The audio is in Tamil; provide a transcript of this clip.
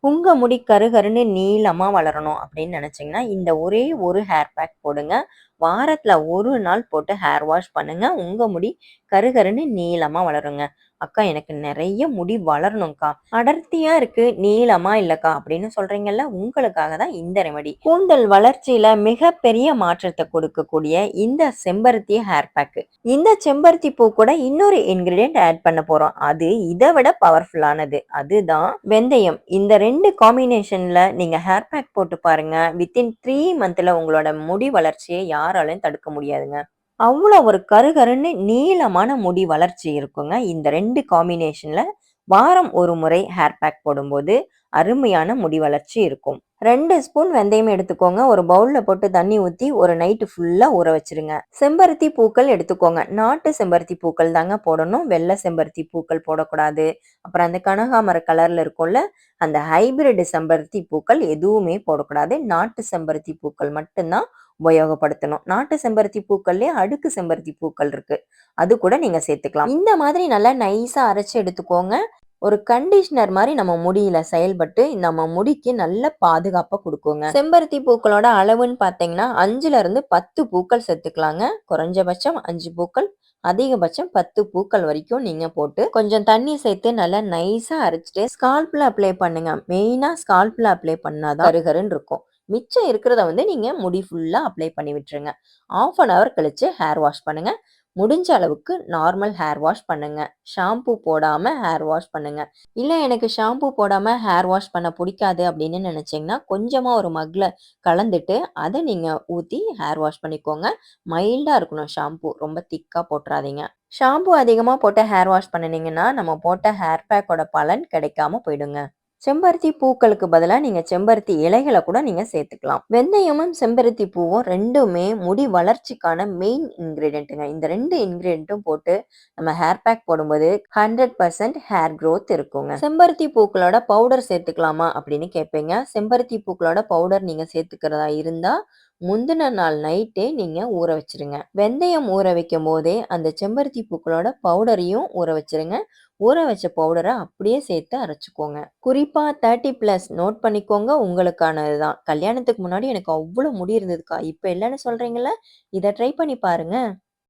உங்க முடி கருகருன்னு நீளமா வளரணும் அப்படின்னு நினைச்சீங்கன்னா, இந்த ஒரே ஒரு ஹேர் பேக் போடுங்க. வாரத்துல 1 நாள் போட்டு ஹேர் வாஷ் பண்ணுங்க. உங்க முடி கருகருன்னு நீளமா வளருங்க. "அக்கா எனக்கு நெறைய முடி வளரணும்க்கா. அடர்த்தியா இருக்கு, நீளமா இல்லக்கா" அப்படின்னு சொல்றீங்கல்ல, உங்களுக்காக தான் இந்த ரெமெடி. கூந்தல் வளர்ச்சியில மிகப்பெரிய மாற்றத்த கொடுக்கக்கூடிய இந்த செம்பருத்தி ஹேர் பேக்கு. இந்த செம்பருத்தி பூ கூட இன்னொரு இன்கிரீடியன்ட் ஆட் பண்ண போறோம். அது இத விட பவர்ஃபுல்லானது. அதுதான் வெந்தயம். இந்த 2 காம்பினேஷன்ல நீங்க ஹேர் பேக் போட்டு பாருங்க. வித்தின் 3 மந்த்ல உங்களோட முடி வளர்ச்சிய யாராலயும் தடுக்க முடியாதுங்க. அவ்வளோ ஒரு கருகருன்னு நீளமான முடி வளர்ச்சி இருக்குங்க. இந்த 2 காம்பினேஷன்ல வாரம் ஒரு முறை ஹேர் பேக் போடும்போது அருமையான முடி வளர்ச்சி இருக்கும். 2 ஸ்பூன் வெந்தயம் எடுத்துக்கோங்க. ஒரு பவுல்ல போட்டு தண்ணி ஊத்தி ஒரு நைட்டு ஃபுல்லா ஊற வச்சிருங்க. செம்பருத்தி பூக்கள் எடுத்துக்கோங்க. நாட்டு செம்பருத்தி பூக்கள் தாங்க போடணும். வெள்ளை செம்பருத்தி பூக்கள் போடக்கூடாது. அப்புறம் அந்த கனகாமர கலர்ல இருக்கும்ல, அந்த ஹைபிரிட் செம்பருத்தி பூக்கள் எதுவுமே போடக்கூடாது. நாட்டு செம்பருத்தி பூக்கள் மட்டும்தான் உபயோகப்படுத்தணும். நாட்டு செம்பருத்தி பூக்கள்லயே அடுக்கு செம்பருத்தி பூக்கள் இருக்கு. அது கூட நீங்க சேர்த்துக்கலாம். இந்த மாதிரி நல்லா நைஸா அரைச்சு எடுத்துக்கோங்க. ஒரு கண்டிஷனர் மாரி நம்ம முடியில செயல்பட்டு நம்ம முடிக்கு நல்ல பாதுகாப்ப குடுக்குங்க. செம்பருத்தி பூக்களோட அளவுன்னு பார்த்தீங்கன்னா, 5ல இருந்து 10 பூக்கள் சேர்த்துக்கலாங்க. குறைஞ்சபட்சம் 5 பூக்கள், அதிகபட்சம் 10 பூக்கள் வரைக்கும் நீங்க போட்டு கொஞ்சம் தண்ணி சேர்த்து நல்லா நைஸா அரைச்சுட்டு ஸ்கால்ப்ல அப்ளை பண்ணுங்க. மெயினா ஸ்கால்ப்ல அப்ளை பண்ணாதான் கருகருன்னு இருக்கும். மிச்சம் இருக்கிறத வந்து நீங்க முடி ஃபுல்லா அப்ளை பண்ணி விட்டுருங்க. 1/2 அன் ஹவர் கழிச்சு ஹேர் வாஷ் பண்ணுங்க. முடிஞ்ச அளவுக்கு நார்மல் ஹேர் வாஷ் பண்ணுங்க. ஷாம்பு போடாம ஹேர் வாஷ் பண்ணுங்க. இல்ல எனக்கு ஷாம்பு போடாம ஹேர் வாஷ் பண்ண புடிக்காது அப்படின்னு நினைச்சீங்கன்னா, கொஞ்சமா ஒரு மக்ல கலந்துட்டு அத நீங்க ஊத்தி ஹேர் வாஷ் பண்ணிக்கோங்க. மைல்டா இருக்கணும் ஷாம்பு. ரொம்ப திக்கா போட்றாதீங்க. ஷாம்பு அதிகமா போட்டு ஹேர் வாஷ் பண்ணுனீங்கன்னா, நம்ம போட்ட ஹேர் பேக்கோட பலன் கிடைக்காம போயிடுங்க. செம்பருத்தி பூக்களுக்கு பதிலா நீங்க செம்பருத்தி இலைகள கூட நீங்க சேர்த்துக்கலாம். வெந்தயமும், செம்பருத்தி பூவும் 2மே முடி வளர்ச்சிக்கான மெயின் இன்கிரீடியன்ட்ங்க. இந்த 2 இன்கிரீடியன்ட்டும் போட்டு நம்ம ஹேர் பேக் போடும்போது 100% ஹேர் குரோத் இருக்குங்க. செம்பருத்தி பூக்களோட பவுடர் சேர்த்துக்கலாமா அப்படின்னு கேட்பீங்க. செம்பருத்தி பூக்களோட பவுடர் நீங்க சேர்த்துக்கிறதா இருந்தா, முந்தின நாள் நைட்டே நீங்க ஊற வச்சுருங்க. வெந்தயம் ஊற வைக்கும்போதே அந்த செம்பருத்தி பூக்களோட பவுடரையும் ஊற வச்சுருங்க. ஊற வச்ச பவுடர அப்படியே சேர்த்து அரைச்சுக்கோங்க. குறிப்பா 30+ நோட் பண்ணிக்கோங்க. உங்களுக்கானது தான். கல்யாணத்துக்கு முன்னாடி எனக்கு அவ்ளோ முடி இருந்ததுக்கா. இப்ப இல்லன்னு சொல்றீங்கல்ல, இத ட்ரை பண்ணி பாருங்க.